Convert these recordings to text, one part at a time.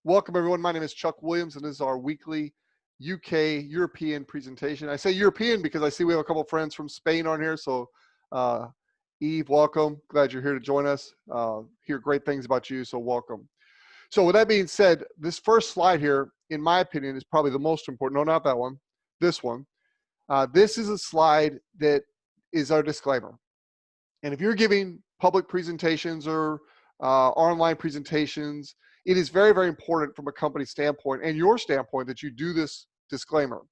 Welcome, everyone. My name is Chuck Williams, and this is our weekly UK-European presentation. I say European because I see we have a couple of friends from Spain on here. So, Eve, welcome. Glad you're here to join us. Hear great things about you, so welcome. So with that being said, this first slide here, in my opinion, is probably the most important. No, not that one. This one. This is a slide that is our disclaimer. And if you're giving public presentations or online presentations, it is very, very important from a company standpoint and your standpoint that you do this disclaimer.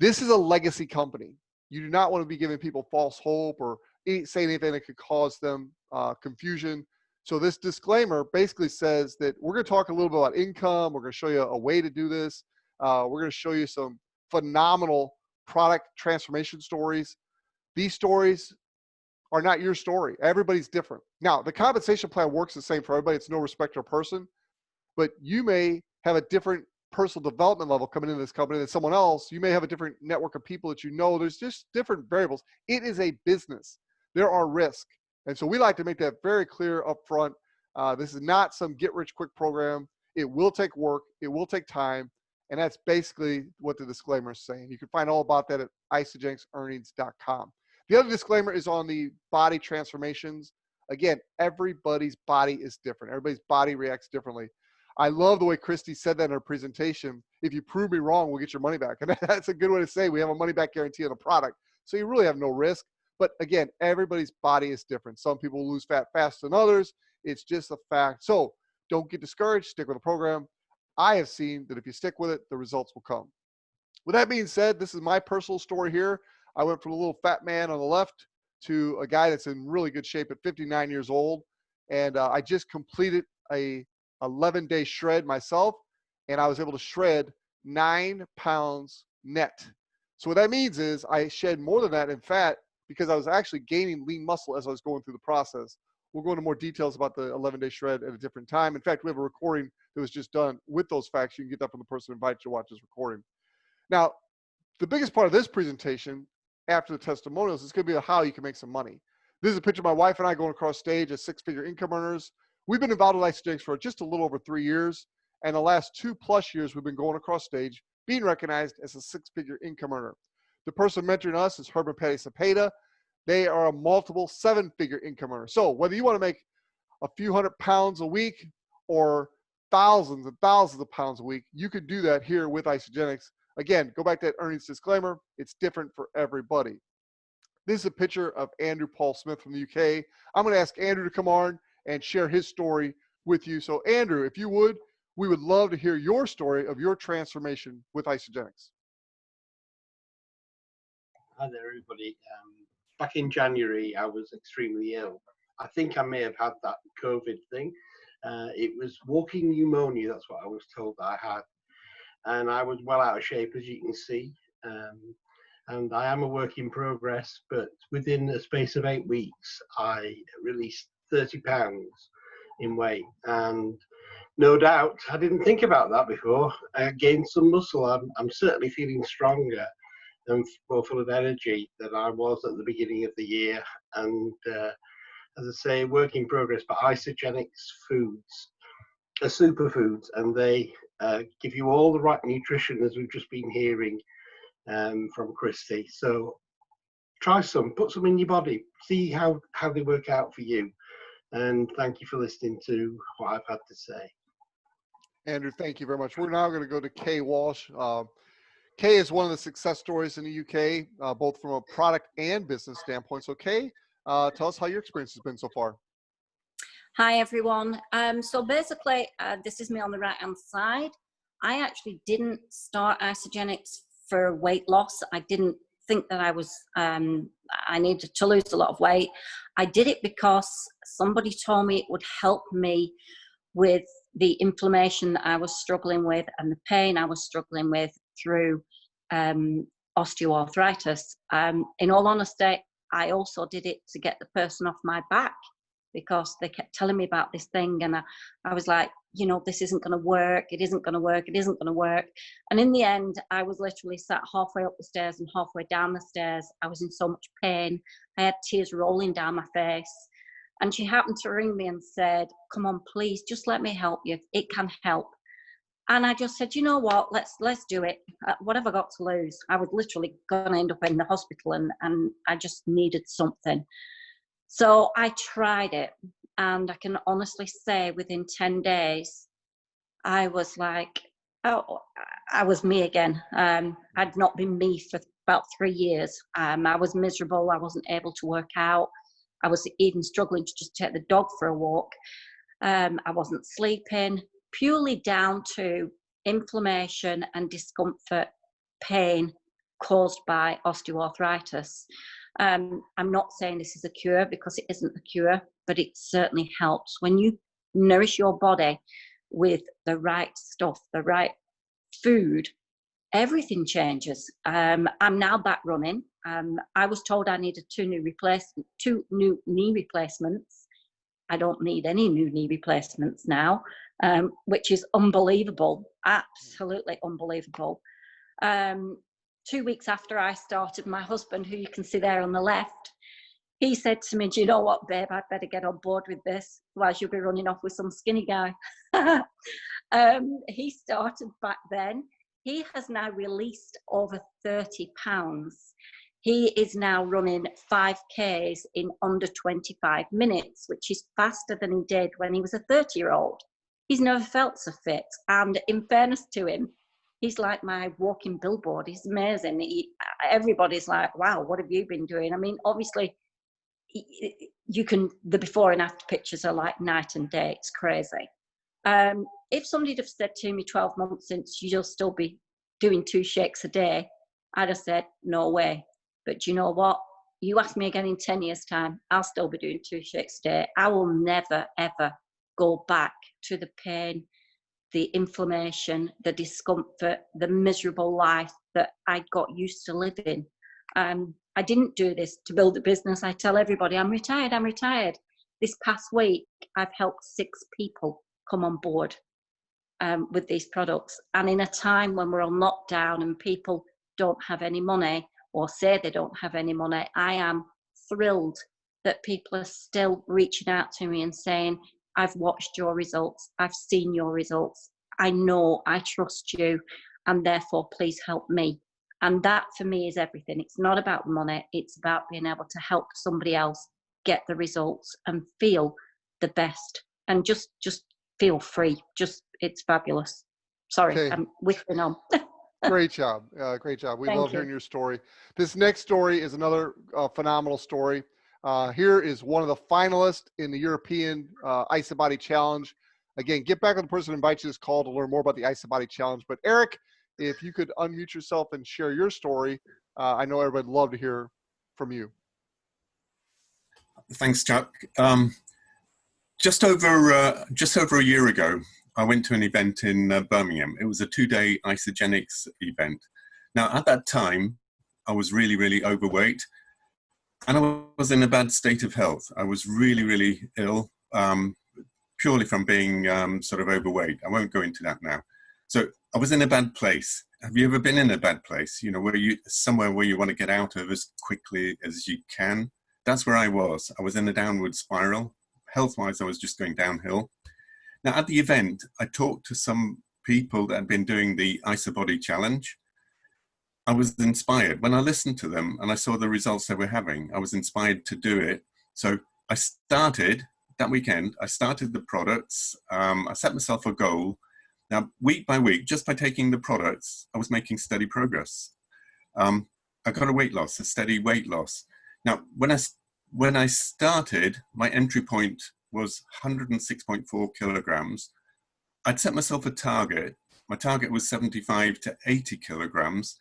This is a legacy company. You do not want to be giving people false hope or say anything that could cause them confusion. So this disclaimer basically says that we're going to talk a little bit about income. We're going to show you a way to do this. We're going to show you some phenomenal product transformation stories. These stories are not your story. Everybody's different. Now, the compensation plan works the same for everybody. It's no respecter of person, but you may have a different personal development level coming into this company than someone else. You may have a different network of people that you know. There's just different variables. It is a business. There are risks. And so we like to make that very clear up front. This is not some get-rich-quick program. It will take work. It will take time. And that's basically what the disclaimer is saying. You can find all about that at isagenixearnings.com. The other disclaimer is on the body transformations. Again, everybody's body is different. Everybody's body reacts differently. I love the way Christy said that in her presentation. If you prove me wrong, we'll get your money back. And that's a good way to say we have a money back guarantee on the product. So you really have no risk. But again, everybody's body is different. Some people lose fat faster than others. It's just a fact. So don't get discouraged. Stick with the program. I have seen that if you stick with it, the results will come. With that being said, this is my personal story here. I went from a little fat man on the left to a guy that's in really good shape at 59 years old. And I just completed a 11-day shred myself, and I was able to shred 9 pounds net. So what that means is I shed more than that in fat because I was actually gaining lean muscle as I was going through the process. We'll go into more details about the 11-day shred at a different time. In fact, we have a recording that was just done with those facts. You can get that from the person who invited you to watch this recording. Now, the biggest part of this presentation after the testimonials is going to be how you can make some money. This is a picture of my wife and I going across stage as six-figure income earners. We've been involved with Isagenix for just a little over 3 years. And the last 2+ years, we've been going across stage, being recognized as a six-figure income earner. The person mentoring us is Herb and Patty Cepeda. They are a multiple 7-figure income earner. So whether you want to make a few hundred pounds a week or thousands and thousands of pounds a week, you could do that here with Isagenix. Again, go back to that earnings disclaimer. It's different for everybody. This is a picture of Andrew Paul Smith from the UK. I'm going to ask Andrew to come on and share his story with you. So Andrew, if you would, we would love to hear your story of your transformation with Isagenix. Hi there, everybody. Back in January, I was extremely ill. I think I may have had that COVID thing. It was walking pneumonia. That's what I was told I had. And I was well out of shape, as you can see. And I am a work in progress, but within the space of 8 weeks, I released 30 pounds in weight. And no doubt, I didn't think about that before. I gained some muscle. I'm certainly feeling stronger and more full of energy than I was at the beginning of the year. And as I say, work in progress, but Isagenix foods are superfoods, and they give you all the right nutrition, as we've just been hearing from Christy. So try some, put some in your body, see how they work out for you. And thank you for listening to what I've had to say. Andrew, thank you very much. We're now going to go to Kay Walsh. Kay is one of the success stories in the UK, both from a product and business standpoint. So Kay, tell us how your experience has been so far. Hi, everyone. So basically, this is me on the right-hand side. I actually didn't start Isagenix for weight loss. I didn't think that I needed to lose a lot of weight. I did it because somebody told me it would help me with the inflammation that I was struggling with and the pain I was struggling with through osteoarthritis. In all honesty, I also did it to get the person off my back, because they kept telling me about this thing, and I was like, you know, this isn't going to work, it isn't going to work, it isn't going to work. And in the end, I was literally sat halfway up the stairs and halfway down the stairs. I was in so much pain. I had tears rolling down my face. And she happened to ring me and said, come on, please, just let me help you. It can help. And I just said, you know what, let's do it. What have I got to lose? I was literally going to end up in the hospital, and I just needed something. So I tried it, and I can honestly say within 10 days, I was like, oh, I was me again. I'd not been me for about 3 years. I was miserable. I wasn't able to work out. I was even struggling to just take the dog for a walk. I wasn't sleeping, purely down to inflammation and discomfort, pain caused by osteoarthritis. I'm not saying this is a cure, because it isn't a cure, but it certainly helps. When you nourish your body with the right stuff, the right food, everything changes. I'm now back running. I was told I needed two new knee replacements. I don't need any new knee replacements now, which is unbelievable, absolutely unbelievable. 2 weeks after I started, my husband, who you can see there on the left, he said to me, do you know what, babe, I'd better get on board with this, otherwise you'll be running off with some skinny guy. He started back then. He has now released over 30 pounds. He is now running 5Ks in under 25 minutes, which is faster than he did when he was a 30-year-old. He's never felt so fit. And in fairness to him, he's like my walking billboard. He's amazing. Everybody's like, wow, what have you been doing? I mean, obviously, the before and after pictures are like night and day. It's crazy. If somebody had said to me 12 months since, you'll still be doing 2 shakes a day, I'd have said, no way. But you know what? You ask me again in 10 years' time, I'll still be doing 2 shakes a day. I will never, ever go back to the pain, the inflammation, the discomfort, the miserable life that I got used to living. I didn't do this to build a business. I tell everybody, I'm retired, I'm retired. This past week, I've helped 6 people come on board with these products. And in a time when we're on lockdown and people don't have any money, or say they don't have any money, I am thrilled that people are still reaching out to me and saying, I've watched your results, I've seen your results, I know, I trust you, and therefore please help me. And that for me is everything. It's not about money, it's about being able to help somebody else get the results and feel the best, and just feel free. It's fabulous. Sorry, Okay. I'm whispering on. Great job. Great job. We love hearing your story. This next story is another phenomenal story. Here is one of the finalists in the European Isabody Challenge. Again, get back with the person who invites you to this call to learn more about the Isabody Challenge. But Eric, if you could unmute yourself and share your story, I know everybody would love to hear from you. Thanks, Chuck. Just over a year ago, I went to an event in Birmingham. It was a 2-day Isagenix event. Now, at that time, I was really, really overweight, and I was in a bad state of health. I was really, really ill, purely from being sort of overweight. I won't go into that now. So I was in a bad place. Have you ever been in a bad place? You know, somewhere where you want to get out of as quickly as you can? That's where I was. I was in a downward spiral. Health-wise, I was just going downhill. Now, at the event, I talked to some people that had been doing the Isabody Challenge. I was inspired. When I listened to them and I saw the results they were having, I was inspired to do it. So I started, that weekend, I started the products. I set myself a goal. Now, week by week, just by taking the products, I was making steady progress. I got a steady weight loss. Now, when I started, my entry point was 106.4 kilograms. I'd set myself a target. My target was 75 to 80 kilograms.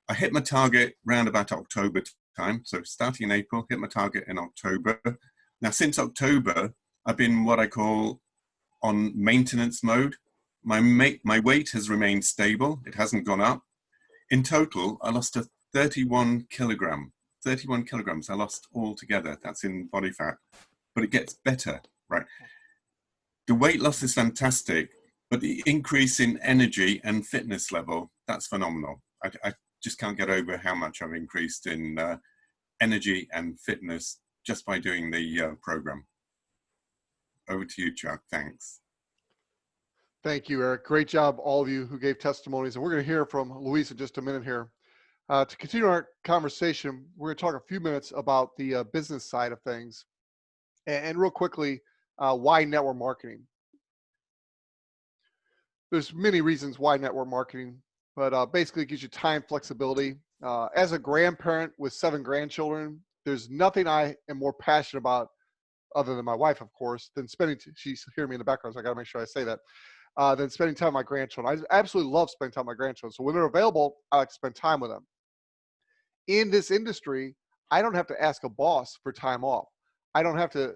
I hit my target round about October time. So starting in April, hit my target in October. Now, since October, I've been what I call on maintenance mode. My weight has remained stable. It hasn't gone up. In total, I lost 31 kilograms. 31 kilograms I lost altogether. That's in body fat. But it gets better, right? The weight loss is fantastic, but the increase in energy and fitness level, that's phenomenal. I just can't get over how much I've increased in energy and fitness just by doing the program. Over to you, Chuck. Thanks. Thank you, Eric. Great job, all of you who gave testimonies. And we're going to hear from Luis in just a minute here. To continue our conversation, we're going to talk a few minutes about the business side of things. And real quickly, why network marketing? There's many reasons why network marketing, but basically it gives you time flexibility. As a grandparent with 7 grandchildren, there's nothing I am more passionate about, other than my wife, of course, than spending, she's hearing me in the background, so I gotta make sure I say that, than spending time with my grandchildren. I absolutely love spending time with my grandchildren. So when they're available, I like to spend time with them. In this industry, I don't have to ask a boss for time off. I don't have to,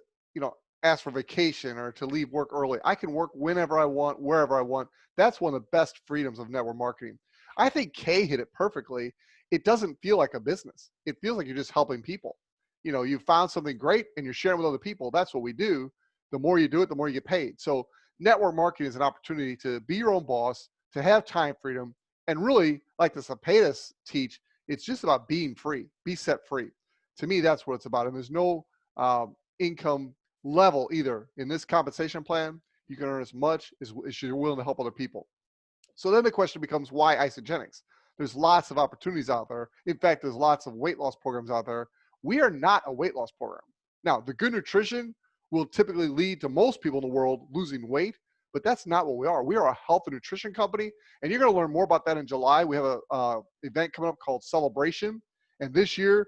ask for vacation or to leave work early. I can work whenever I want, wherever I want. That's one of the best freedoms of network marketing. I think Kay hit it perfectly. It doesn't feel like a business. It feels like you're just helping people. You found something great and you're sharing with other people. That's what we do. The more you do it, the more you get paid. So network marketing is an opportunity to be your own boss, to have time freedom, and really, like the Zapatas teach, it's just about being free, be set free. To me, that's what it's about. And there's no income level either. In this compensation plan, you can earn as much as you're willing to help other people. So then the question becomes, why Isagenix? There's lots of opportunities out there. In fact, there's lots of weight loss programs out there. We are not a weight loss program. Now, the good nutrition will typically lead to most people in the world losing weight, but that's not what we are. We are a health and nutrition company, and you're going to learn more about that in July. We have a event coming up called Celebration, and this year,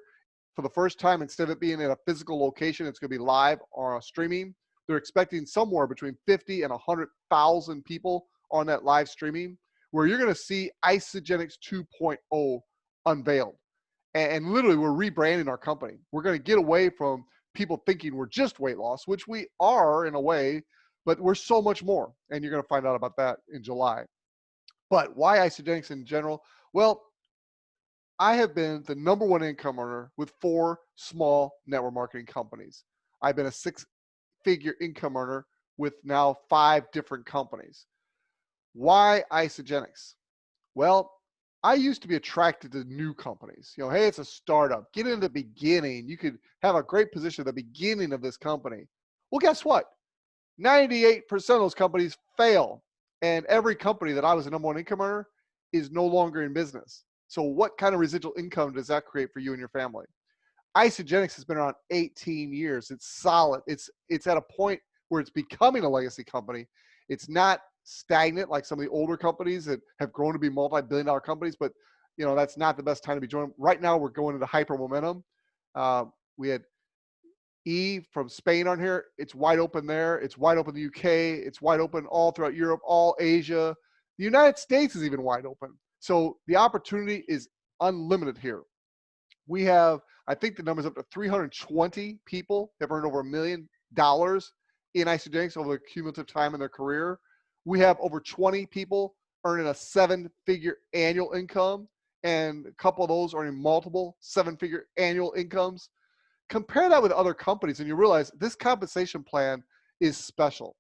for the first time, instead of it being in a physical location, it's going to be live or streaming. They're expecting somewhere between 50 and 100,000 people on that live streaming, where you're going to see Isagenix 2.0 unveiled. And literally, we're rebranding our company. We're going to get away from people thinking we're just weight loss, which we are in a way, but we're so much more. And you're going to find out about that in July. But why Isagenix in general? Well, I have been the #1 income earner with 4 small network marketing companies. I've been a 6-figure income earner with now 5 different companies. Why Isagenix? Well, I used to be attracted to new companies. Hey, it's a startup. Get in the beginning. You could have a great position at the beginning of this company. Well, guess what? 98% of those companies fail. And every company that I was a #1 income earner is no longer in business. So what kind of residual income does that create for you and your family? Isagenix has been around 18 years. It's solid. It's at a point where it's becoming a legacy company. It's not stagnant like some of the older companies that have grown to be multi-billion-dollar companies, but that's not the best time to be joining. Right now, we're going into hyper momentum. We had Eve from Spain on here. It's wide open there. It's wide open in the UK. It's wide open all throughout Europe, all Asia. The United States is even wide open. So the opportunity is unlimited here. We have, I think the number's up to 320 people have earned over $1 million in Isagenix over the cumulative time in their career. We have over 20 people earning a 7-figure annual income, and a couple of those earning multiple 7-figure annual incomes. Compare that with other companies, and you realize this compensation plan is special.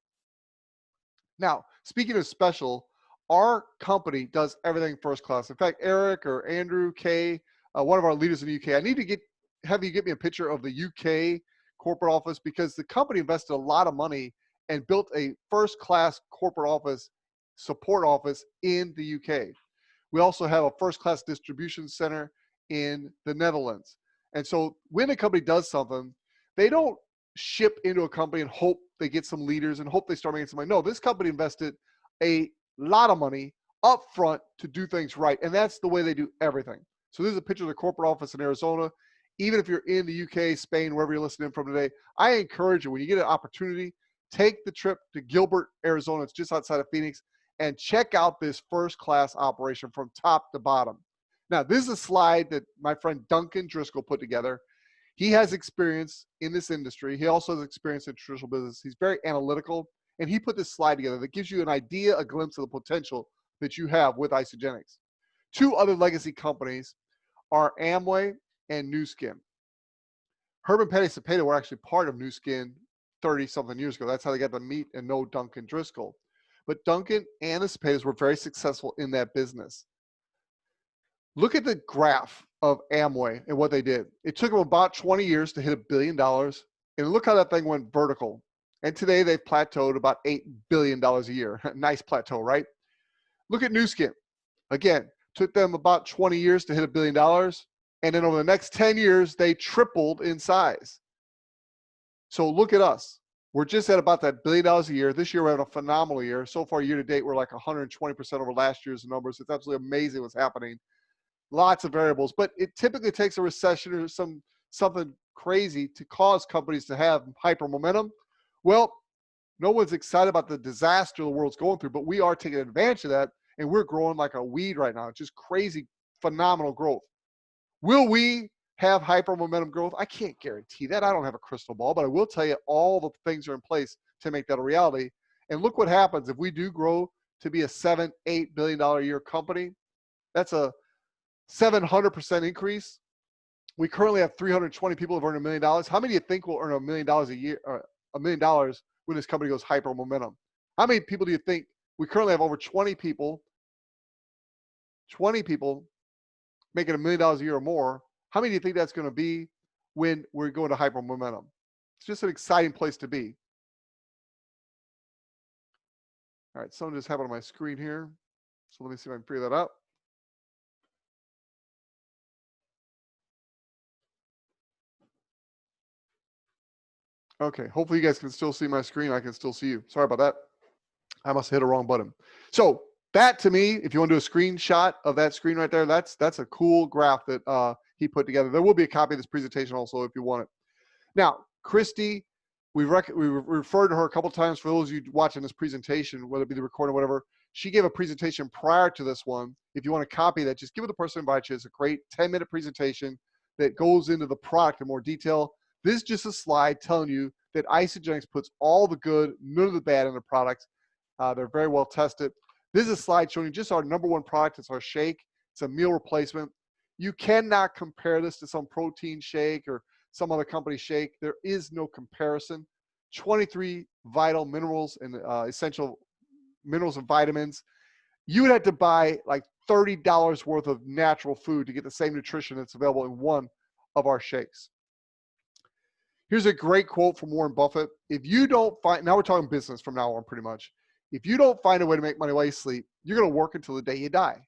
Now, speaking of special, our company does everything first class. In fact, Eric or Andrew, Kay, one of our leaders in the UK, I need to have you get me a picture of the UK corporate office, because the company invested a lot of money and built a first-class corporate office, support office in the UK. We also have a first-class distribution center in the Netherlands. And so when a company does something, they don't ship into a company and hope they get some leaders and hope they start making some money. No, this company invested a lot of money up front to do things right. And that's the way they do everything. So this is a picture of the corporate office in Arizona. Even if you're in the UK, Spain, wherever you're listening from today, I encourage you, when you get an opportunity, take the trip to Gilbert, Arizona. It's just outside of Phoenix, and check out this first-class operation from top to bottom. Now, this is a slide that my friend Duncan Driscoll put together. He has experience in this industry. He also has experience in traditional business. He's very analytical, and he put this slide together that gives you an idea, a glimpse of the potential that you have with Isagenix. 2 other legacy companies are Amway and Nu Skin. Herb and Patty Cepeda were actually part of Nu Skin 30-something years ago. That's how they got to meet and know Duncan Driscoll. But Duncan and the Cepedas were very successful in that business. Look at the graph of Amway and what they did. It took them about 20 years to hit $1 billion. And look how that thing went vertical. And today they've plateaued about $8 billion a year. Nice plateau, right? Look at Nu Skin. Again, took them about 20 years to hit $1 billion. And then over the next 10 years, they tripled in size. So look at us. We're just at about that $1 billion a year. This year, we're having a phenomenal year. So far, year to date, we're like 120% over last year's numbers. It's absolutely amazing what's happening. Lots of variables, but it typically takes a recession or something crazy to cause companies to have hyper momentum. Well, no one's excited about the disaster the world's going through, but we are taking advantage of that, and we're growing like a weed right now. It's just crazy, phenomenal growth. Will we have hyper momentum growth? I can't guarantee that. I don't have a crystal ball, but I will tell you all the things are in place to make that a reality. And look what happens if we do grow to be a $7-8 billion a year company. That's a 700% increase. We currently have 320 people who've earned $1 million. How many do you think will earn $1 million a year, or $1 million when this company goes hyper momentum? How many people do you think? We currently have over 20 people making $1 million a year or more. How many do you think that's going to be when we're going to hyper momentum? It's just an exciting place to be. All right, something just happened on my screen here. So let me see if I can figure that out. Okay, hopefully you guys can still see my screen. I can still see you. Sorry about that. I must have hit a wrong button. So that, to me, if you want to do a screenshot of that screen right there, that's a cool graph that he put together. There will be a copy of this presentation also if you want it. Now, Christy, we referred to her a couple of times for those of you watching this presentation, whether it be the recording or whatever. She gave a presentation prior to this one. If you want to copy that, just give it the person who invites you. It's a great 10-minute presentation that goes into the product in more detail. This is just a slide telling you that Isagenix puts all the good, none of the bad in the products. They're very well tested. This is a slide showing you just our #1 product. It's our shake. It's a meal replacement. You cannot compare this to some protein shake or some other company shake. There is no comparison. 23 vital minerals and essential minerals and vitamins. You would have to buy like $30 worth of natural food to get the same nutrition that's available in one of our shakes. Here's a great quote from Warren Buffett. If you don't find, now we're talking business from now on pretty much. If you don't find a way to make money while you sleep, you're going to work until the day you die.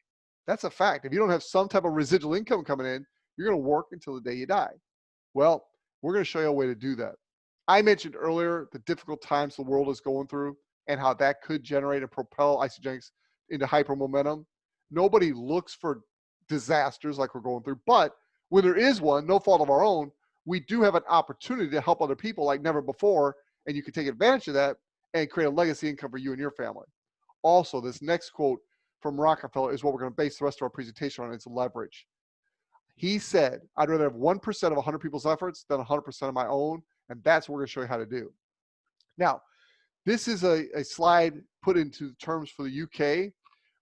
That's a fact. If you don't have some type of residual income coming in, you're going to work until the day you die. Well, we're going to show you a way to do that. I mentioned earlier the difficult times the world is going through and how that could generate and propel Isagenix into hyper momentum. Nobody looks for disasters like we're going through, but when there is one, no fault of our own, we do have an opportunity to help other people like never before, and you can take advantage of that and create a legacy income for you and your family. Also, this next quote from Rockefeller is what we're going to base the rest of our presentation on. It's leverage. He said, I'd rather have 1% of 100 people's efforts than 100% of my own, and that's what we're going to show you how to do. Now, this is a slide put into terms for the UK.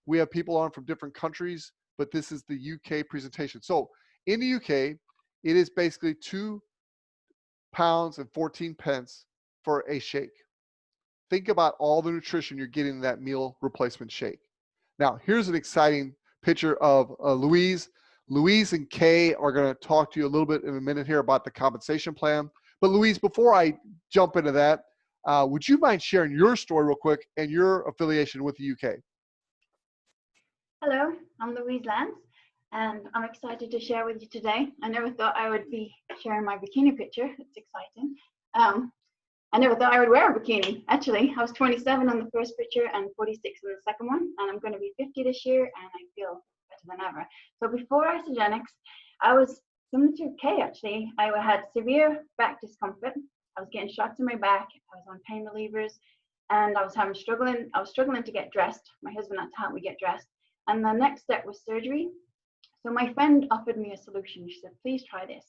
We have people on from different countries, but this is the UK presentation. So in the UK, it is basically £2.14 for a shake. Think about all the nutrition you're getting in that meal replacement shake. Now, here's an exciting picture of Louise. Louise and Kay are going to talk to you a little bit in a minute here about the compensation plan. But Louise, before I jump into that, would you mind sharing your story real quick and your affiliation with the UK? Hello, I'm Louise Lance, and I'm excited to share with you today. I never thought I would be sharing my bikini picture. It's exciting. I never thought I would wear a bikini. Actually, I was 27 on the first picture and 46 on the second one, and I'm going to be 50 this year, and I feel better than ever. So before Isagenix, I was similar to Kay, actually. I had severe back discomfort. I was getting shots in my back. I was on pain relievers, and I was struggling to get dressed. My husband had to help me get dressed. And the next step was surgery. So my friend offered me a solution. She said, please try this.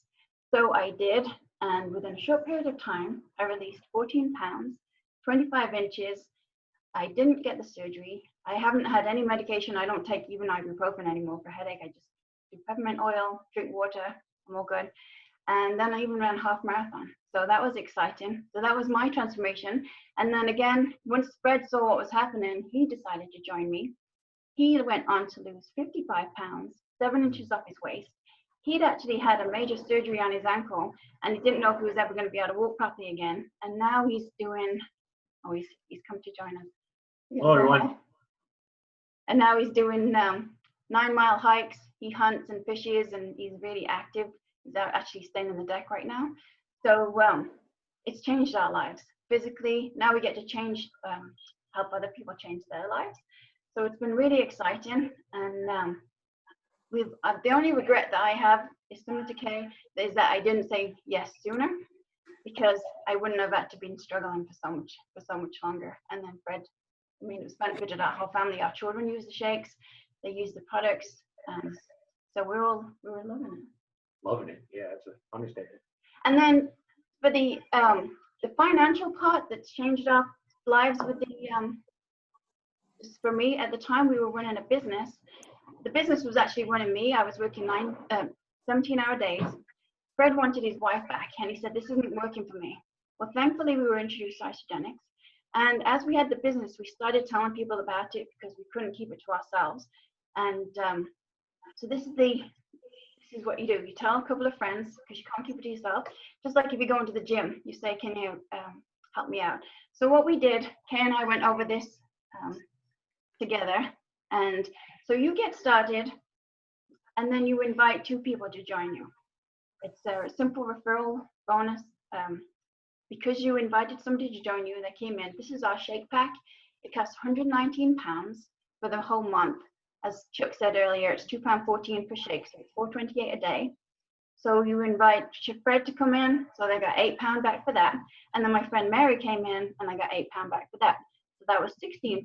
So I did. And within a short period of time, I released 14 pounds, 25 inches. I didn't get the surgery. I haven't had any medication. I don't take even ibuprofen anymore for headache. I just do peppermint oil, drink water. I'm all good. And then I even ran a half marathon. So that was exciting. So that was my transformation. And then again, once Fred saw what was happening, he decided to join me. He went on to lose 55 pounds, 7 inches off his waist. he'd actually had a major surgery on his ankle, and he didn't know if he was ever going to be able to walk properly again. And now he's doing, oh, he's come to join us. Hello, everyone. And now he's doing 9-mile hikes. He hunts and fishes, and he's really active. He's out actually staying on the deck right now. So it's changed our lives physically. Now we get to change, help other people change their lives. So it's been really exciting. And the only regret that I have is similar to Kay, is that I didn't say yes sooner, because I wouldn't have had to been struggling for so much longer. And then Fred, I mean, it's benefited our whole family. Our children use the shakes, they use the products, so we were loving it. Loving it, yeah, it's an understatement. And then for the financial part that's changed our lives with the for me at the time we were running a business. The business was actually running me. I was working 17-hour days. Fred wanted his wife back, and he said, this isn't working for me. Well, thankfully, we were introduced to Isagenix. And as we had the business, we started telling people about it because we couldn't keep it to ourselves. And so this is what you do. You tell a couple of friends, because you can't keep it to yourself. Just like if you go into the gym, you say, can you help me out? So what we did, Kay and I went over this together. And so you get started, and then you invite 2 people to join you. It's a simple referral bonus. Because you invited somebody to join you, they came in. This is our shake pack. It costs £119 for the whole month. As Chuck said earlier, it's £2.14 per shake, so it's $4.28 a day. So you invite Fred to come in, so they got £8 back for that. And then my friend Mary came in, and I got £8 back for that. So that was £16.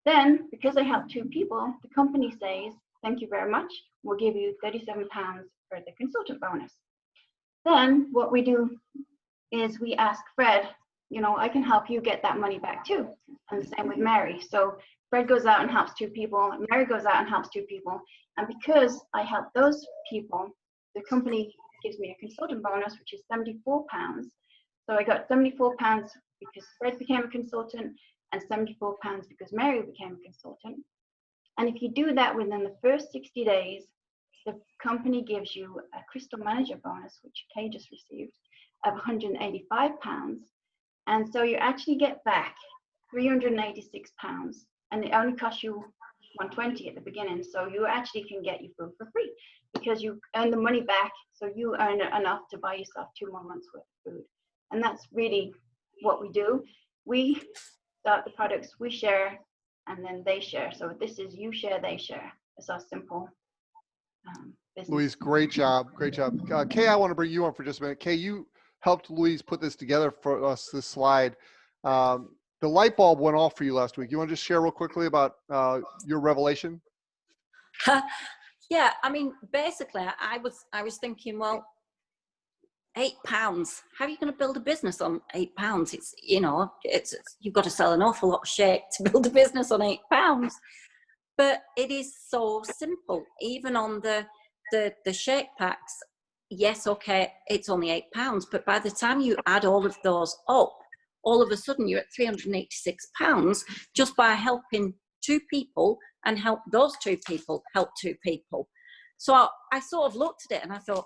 Then, because I helped 2 people, the company says, thank you very much. We'll give you £37 for the consultant bonus. Then what we do is we ask Fred, you know, I can help you get that money back too. And the same with Mary. So Fred goes out and helps 2 people. Mary goes out and helps 2 people. And because I help those people, the company gives me a consultant bonus, which is £74. So I got £74 because Fred became a consultant, and £74 because Mary became a consultant. And if you do that within the first 60 days, the company gives you a Crystal Manager bonus, which Kay just received, of £185. And so you actually get back £386, and it only costs you $120 at the beginning. So you actually can get your food for free because you earn the money back. So you earn enough to buy yourself 2 more months worth of food. And that's really what we do. We start the products, we share, and then they share. So this is you share, they share. It's our simple business. Louise, great job. Great job. Kay, I want to bring you on for just a minute. Kay, you helped Louise put this together for us, this slide. The light bulb went off for you last week. You want to just share real quickly about your revelation? Yeah, I mean, basically, I was thinking, well, £8. How are you going to build a business on £8? It's, you know, it's you've got to sell an awful lot of shake to build a business on £8. But it is so simple. Even on the shake packs, yes, okay, it's only £8. But by the time you add all of those up, all of a sudden you're at £386 just by helping 2 people and help those 2 people help 2 people. So I sort of looked at it and I thought,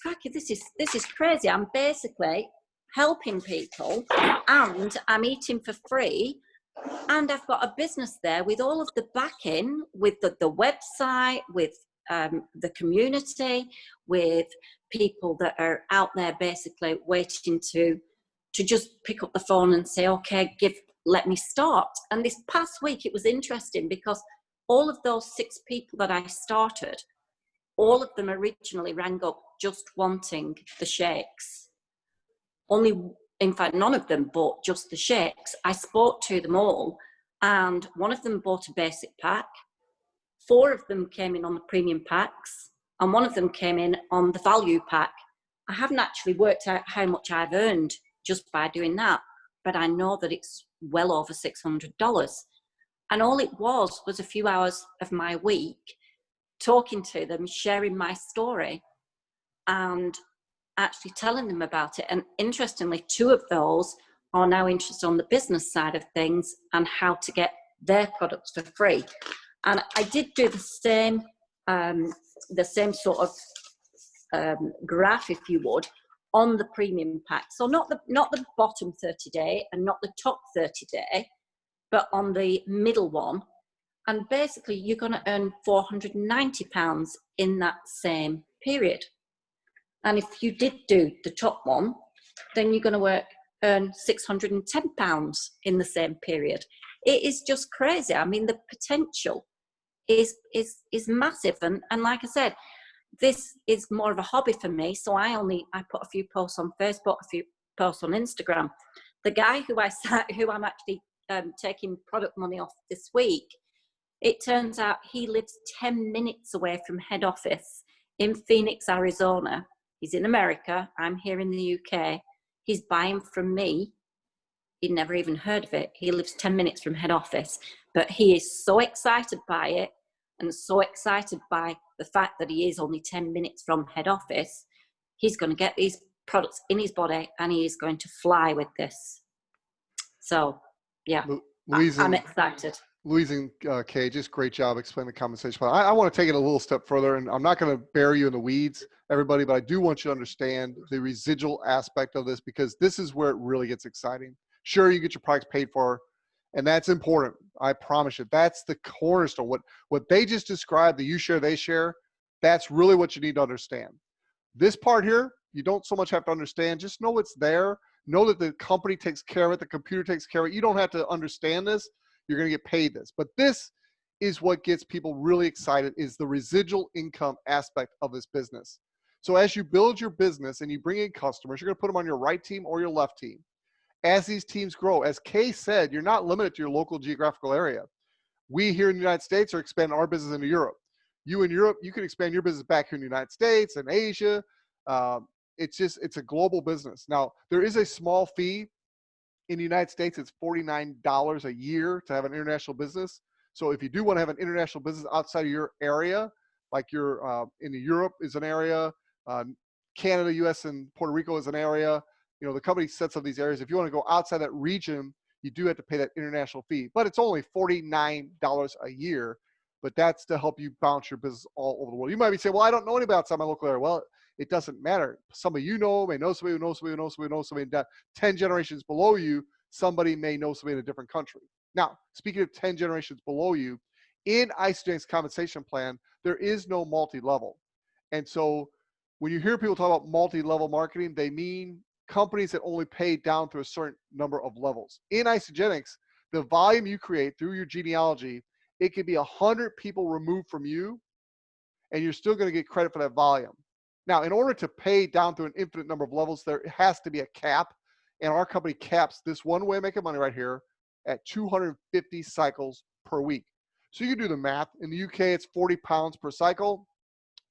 cracky, this is crazy. I'm basically helping people and I'm eating for free, and I've got a business there with all of the backing, with the website, with the community, with people that are out there basically waiting to just pick up the phone and say, okay, let me start. And this past week it was interesting because all of those 6 people that I started, all of them originally rang up just wanting the shakes. Only, in fact, none of them bought just the shakes. I spoke to them all, and one of them bought a basic pack. 4 of them came in on the premium packs, and 1 of them came in on the value pack. I haven't actually worked out how much I've earned just by doing that, but I know that it's well over $600. And all it was a few hours of my week talking to them, sharing my story, and actually telling them about it. And interestingly, 2 of those are now interested on the business side of things and how to get their products for free. And I did do the same sort of graph, if you would, on the premium pack. So not the bottom 30 day and not the top 30 day, but on the middle one. And basically you're going to earn £490 in that same period. And if you did do the top one, then you're going to earn £610 in the same period. It is just crazy. I mean, the potential is massive. And like I said, this is more of a hobby for me. So I put a few posts on Facebook, a few posts on Instagram. The guy who I'm actually taking product money off this week, it turns out he lives 10 minutes away from head office in Phoenix, Arizona. He's in America. I'm here in the UK. He's buying from me. He'd never even heard of it. He lives 10 minutes from head office, but he is so excited by it and so excited by the fact that he is only 10 minutes from head office. He's going to get these products in his body and he is going to fly with this. So, yeah, I'm excited. Louise and Kay, just great job explaining the compensation plan. I want to take it a little step further, and I'm not going to bury you in the weeds, everybody, but I do want you to understand the residual aspect of this, because this is where it really gets exciting. Sure, you get your products paid for, and that's important. I promise you, that's the cornerstone. What they just described, the you share, they share, that's really what you need to understand. This part here, you don't so much have to understand. Just know it's there. Know that the company takes care of it. The computer takes care of it. You don't have to understand this. You're going to get paid this. But this is what gets people really excited, is the residual income aspect of this business. So as you build your business and you bring in customers, you're going to put them on your right team or your left team. As these teams grow, as Kay said, you're not limited to your local geographical area. We here in the United States are expanding our business into Europe. You in Europe, you can expand your business back here in the United States and Asia. It's a global business. Now, there is a small fee. In the United States, it's $49 a year to have an international business. So if you do want to have an international business outside of your area, like you're in Europe is an area, Canada, US, and Puerto Rico is an area. You know, the company sets up these areas. If you want to go outside that region, you do have to pay that international fee, but it's only $49 a year. But that's to help you bounce your business all over the world. You might be saying, well, I don't know anybody outside my local area. Well, it doesn't matter. Some of you may know somebody who knows somebody who knows somebody who knows somebody 10 generations below you. Somebody may know somebody in a different country. Now, speaking of 10 generations below you, in Isagenix compensation plan, there is no multi-level. And so when you hear people talk about multi-level marketing, they mean companies that only pay down to a certain number of levels. In Isagenix, the volume you create through your genealogy, it could be 100 people removed from you, and you're still going to get credit for that volume. Now, in order to pay down to an infinite number of levels, there has to be a cap, and our company caps this one way of making money right here at 250 cycles per week. So you can do the math. In the UK, it's 40 pounds per cycle.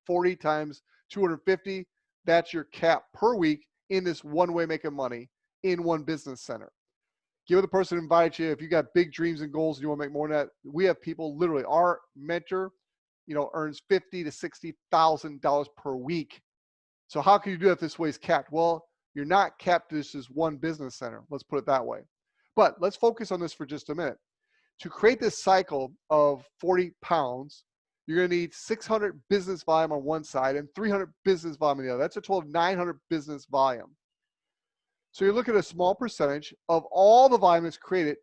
40 times 250, that's your cap per week in this one way making money in one business center. Give the person who invited you, if you got big dreams and goals and you want to make more than that, we have people, literally, our mentor, earns $50,000 to $60,000 per week. So how can you do that if this way is capped? Well, you're not capped to this as one business center. Let's put it that way. But let's focus on this for just a minute. To create this cycle of 40 pounds, you're going to need 600 business volume on one side and 300 business volume on the other. That's a total of 900 business volume. So you're looking at a small percentage of all the volume that's created,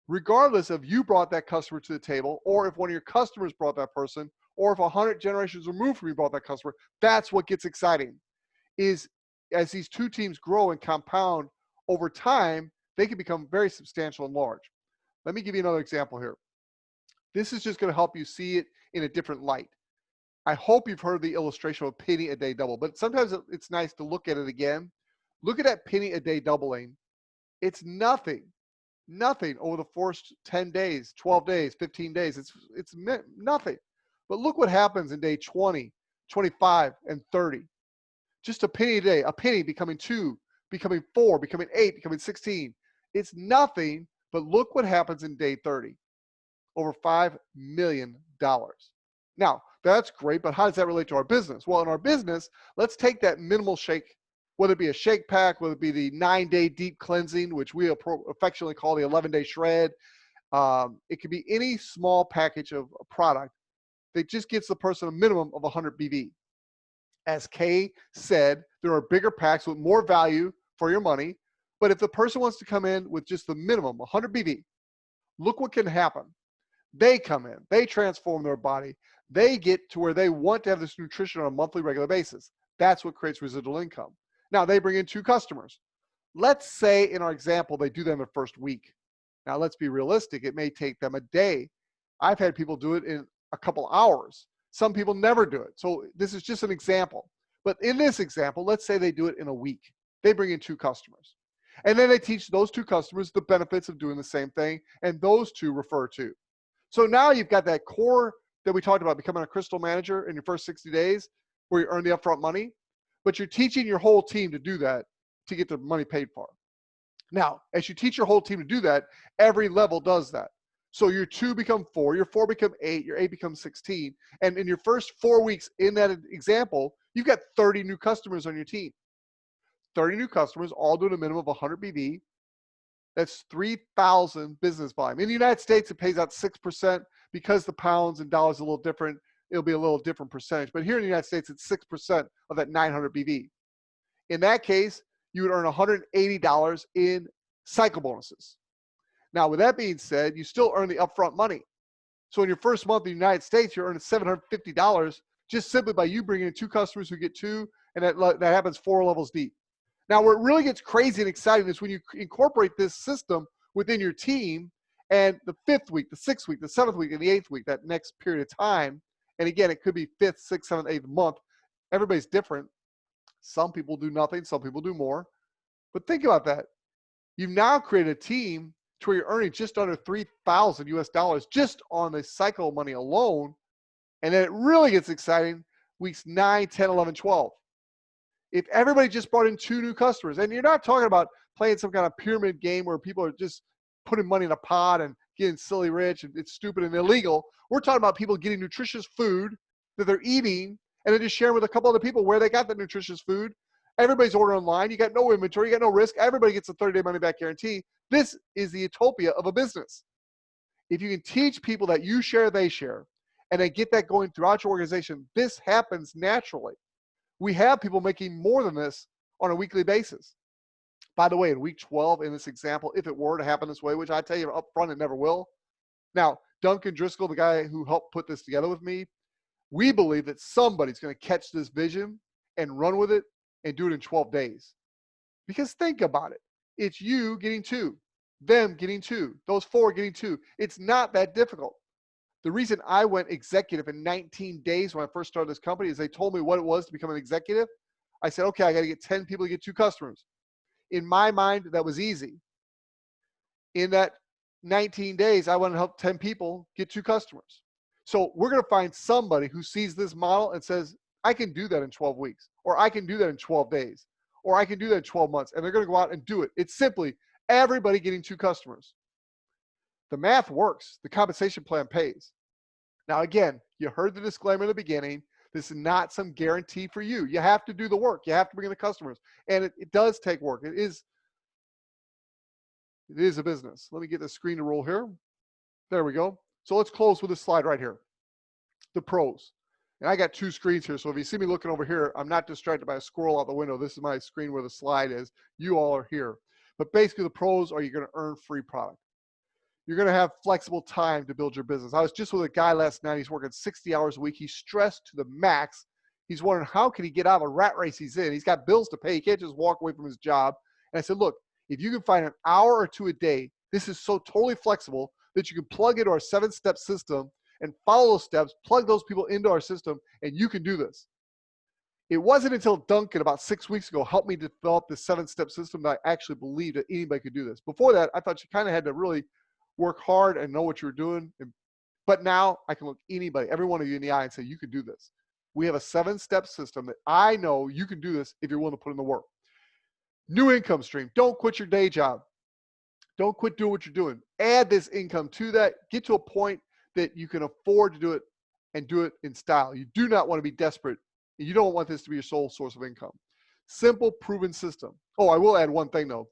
regardless of you brought that customer to the table, or if one of your customers brought that person, or if 100 generations removed from you brought that customer. That's what gets exciting, is as these two teams grow and compound over time, they can become very substantial and large. Let me give you another example here. This is just going to help you see it in a different light. I hope you've heard the illustration of a penny a day double, but sometimes it's nice to look at it again. Look at that penny a day doubling. It's nothing over the first 10 days, 12 days, 15 days. It's nothing. But look what happens in day 20, 25, and 30. Just a penny a day, a penny becoming 2, becoming 4, becoming 8, becoming 16. It's nothing, but look what happens in day 30. Over $5 million. Now, that's great, but how does that relate to our business? Well, in our business, let's take that minimal shake, whether it be a shake pack, whether it be the 9-day deep cleansing, which we affectionately call the 11-day shred. It could be any small package of a product that just gets the person a minimum of 100 BV. As Kay said, there are bigger packs with more value for your money. But if the person wants to come in with just the minimum, 100 BV, look what can happen. They come in, they transform their body, they get to where they want to have this nutrition on a monthly, regular basis. That's what creates residual income. Now, they bring in 2 customers. Let's say in our example, they do them the first week. Now, let's be realistic. It may take them a day. I've had people do it in a couple hours. Some people never do it. So this is just an example. But in this example, let's say they do it in a week. They bring in 2 customers. And then they teach those 2 customers the benefits of doing the same thing, and those 2 refer to. So now you've got that core that we talked about, becoming a crystal manager in your first 60 days, where you earn the upfront money, but you're teaching your whole team to do that to get the money paid for. Now, as you teach your whole team to do that, every level does that. So your 2 become 4, your 4 become 8, your 8 becomes 16. And in your first 4 weeks in that example, you've got 30 new customers on your team. 30 new customers, all doing a minimum of 100 BV. That's 3,000 business volume. In the United States, it pays out 6%. Because the pounds and dollars are a little different, it'll be a little different percentage. But here in the United States, it's 6% of that 900 BV. In that case, you would earn $180 in cycle bonuses. Now, with that being said, you still earn the upfront money. So in your first month in the United States, you're earning $750 just simply by you bringing in 2 customers who get 2, and that happens 4 levels deep. Now, where it really gets crazy and exciting is when you incorporate this system within your team, and the 5th week, the 6th week, the 7th week, and the 8th week, that next period of time, and again, it could be 5th, 6th, 7th, 8th month. Everybody's different. Some people do nothing. Some people do more. But think about that. You've now created a team to where you're earning just under 3,000 US dollars just on the cycle money alone. And then it really gets exciting weeks 9, 10, 11, 12. If everybody just brought in 2 new customers, and you're not talking about playing some kind of pyramid game where people are just putting money in a pot and getting silly rich, and it's stupid and illegal. We're talking about people getting nutritious food that they're eating and then just sharing with a couple other people where they got the nutritious food. Everybody's ordering online. You got no inventory. You got no risk. Everybody gets a 30-day money-back guarantee. This is the utopia of a business. If you can teach people that you share, they share, and then get that going throughout your organization, this happens naturally. We have people making more than this on a weekly basis. By the way, in week 12, in this example, if it were to happen this way, which I tell you up front, it never will. Now, Duncan Driscoll, the guy who helped put this together with me, we believe that somebody's going to catch this vision and run with it and do it in 12 days. Because think about it. It's you getting 2, them getting 2, those 4 getting 2. It's not that difficult. The reason I went executive in 19 days when I first started this company is they told me what it was to become an executive. I said, okay, I got to get 10 people to get 2 customers. In my mind, that was easy. In that 19 days, I went and helped 10 people get 2 customers. So we're going to find somebody who sees this model and says, I can do that in 12 weeks, or I can do that in 12 days, or I can do that in 12 months. And they're going to go out and do it. It's simply everybody getting 2 customers. The math works. The compensation plan pays. Now, again, you heard the disclaimer in the beginning. This is not some guarantee for you. You have to do the work. You have to bring in the customers. And it does take work. It is a business. Let me get the screen to roll here. There we go. So let's close with this slide right here. The pros. And I got 2 screens here. So if you see me looking over here, I'm not distracted by a squirrel out the window. This is my screen where the slide is. You all are here. But basically the pros are you're going to earn free product. You're going to have flexible time to build your business. I was just with a guy last night. He's working 60 hours a week. He's stressed to the max. He's wondering how can he get out of a rat race he's in. He's got bills to pay. He can't just walk away from his job. And I said, look, if you can find an hour or 2 a day, this is so totally flexible that you can plug into our 7-step system and follow those steps, plug those people into our system, and you can do this. It wasn't until Duncan about 6 weeks ago helped me develop this 7-step system that I actually believed that anybody could do this. Before that, I thought you kind of had to really work hard and know what you were doing. But now I can look anybody, every one of you in the eye and say, you can do this. We have a 7-step system that I know you can do this if you're willing to put in the work. New income stream. Don't quit your day job. Don't quit doing what you're doing. Add this income to that. Get to a point that you can afford to do it and do it in style. You do not want to be desperate. You don't want this to be your sole source of income. Simple, proven system. Oh, I will add one thing though.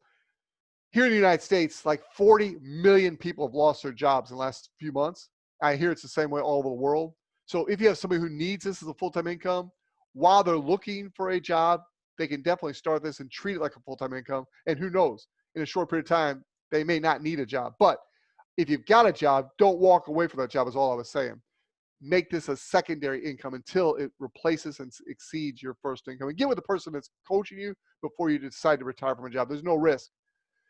Here in the United States, like 40 million people have lost their jobs in the last few months. I hear it's the same way all over the world. So if you have somebody who needs this as a full-time income, while they're looking for a job, they can definitely start this and treat it like a full-time income. And who knows, in a short period of time, they may not need a job. But if you've got a job, don't walk away from that job is all I was saying. Make this a secondary income until it replaces and exceeds your first income. And get with the person that's coaching you before you decide to retire from a job. There's no risk.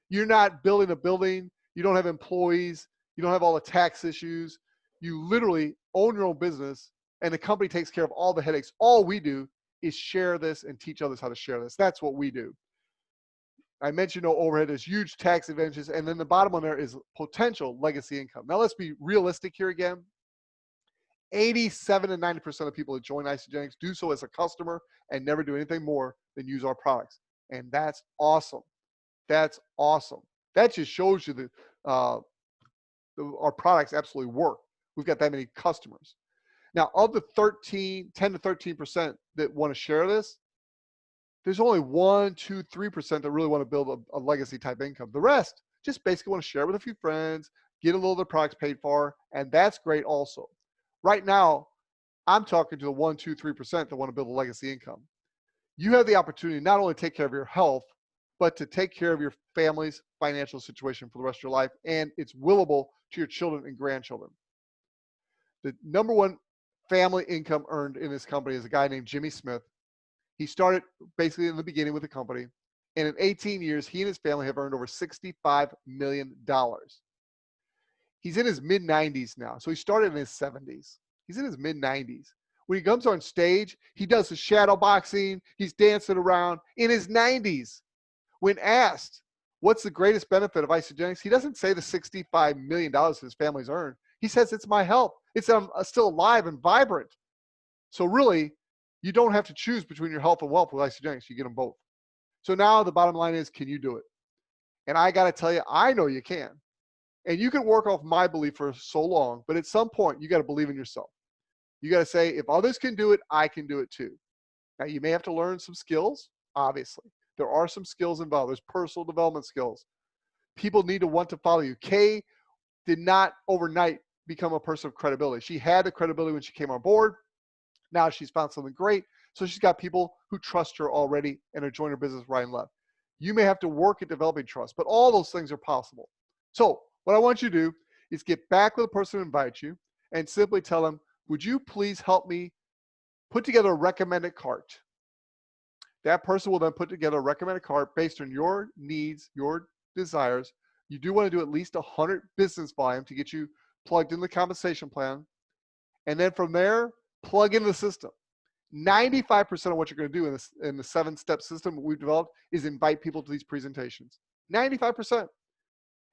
You're not building a building. You don't have employees. You don't have all the tax issues. You literally own your own business, and the company takes care of all the headaches. All we do is share this and teach others how to share this. That's what we do. I mentioned no overhead. There's huge tax advantages. And then the bottom one there is potential legacy income. Now let's be realistic here again. 87 to 90% of people that join Isagenix do so as a customer and never do anything more than use our products. And that's awesome. That's awesome. That just shows you that our products absolutely work. We've got that many customers. Now, of the 10 to 13% that want to share this, there's only 1, 2, 3% that really want to build a legacy type income. The rest just basically want to share with a few friends, get a little of the products paid for, and that's great also. Right now, I'm talking to the 1, 2, 3% that want to build a legacy income. You have the opportunity not only to take care of your health, but to take care of your family's financial situation for the rest of your life, and it's willable to your children and grandchildren. The number one family income earned in this company is a guy named Jimmy Smith. He started basically in the beginning with the company, and in 18 years, he and his family have earned over $65 million. He's in his mid-90s now, so he started in his 70s. He's in his mid-90s. When he comes on stage, he does his shadow boxing, he's dancing around in his 90s. When asked, what's the greatest benefit of Isagenix, he doesn't say the $65 million his family's earned. He says it's my health. It's I'm still alive and vibrant. So really, you don't have to choose between your health and wealth with Isagenix. You get them both. So now the bottom line is, can you do it? And I got to tell you, I know you can. And you can work off my belief for so long, but at some point, you got to believe in yourself. You got to say, if others can do it, I can do it too. Now, you may have to learn some skills, obviously. There are some skills involved. There's personal development skills. People need to want to follow you. Kay did not overnight become a person of credibility. She had the credibility when she came on board. Now she's found something great. So she's got people who trust her already and are joining her business right and left. You may have to work at developing trust, but all those things are possible. So what I want you to do is get back with the person who invites you and simply tell them, would you please help me put together a recommended cart? That person will then put together a recommended cart based on your needs, your desires. You do want to do at least 100 business volume to get you plugged in the compensation plan. And then from there, plug into the system. 95% of what you're going to do in the 7-step system we've developed is invite people to these presentations. 95%.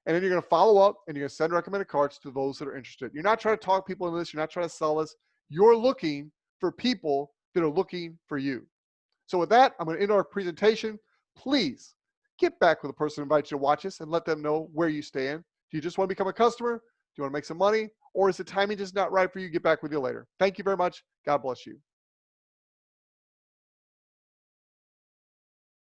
And then you're going to follow up and you're going to send recommended cards to those that are interested. You're not trying to talk people into this. You're not trying to sell this. You're looking for people that are looking for you. So with that, I'm going to end our presentation. Please get back with the person who invites you to watch this and let them know where you stand. Do you just want to become a customer? Do you want to make some money? Or is the timing just not right for you? Get back with you later. Thank you very much. God bless you.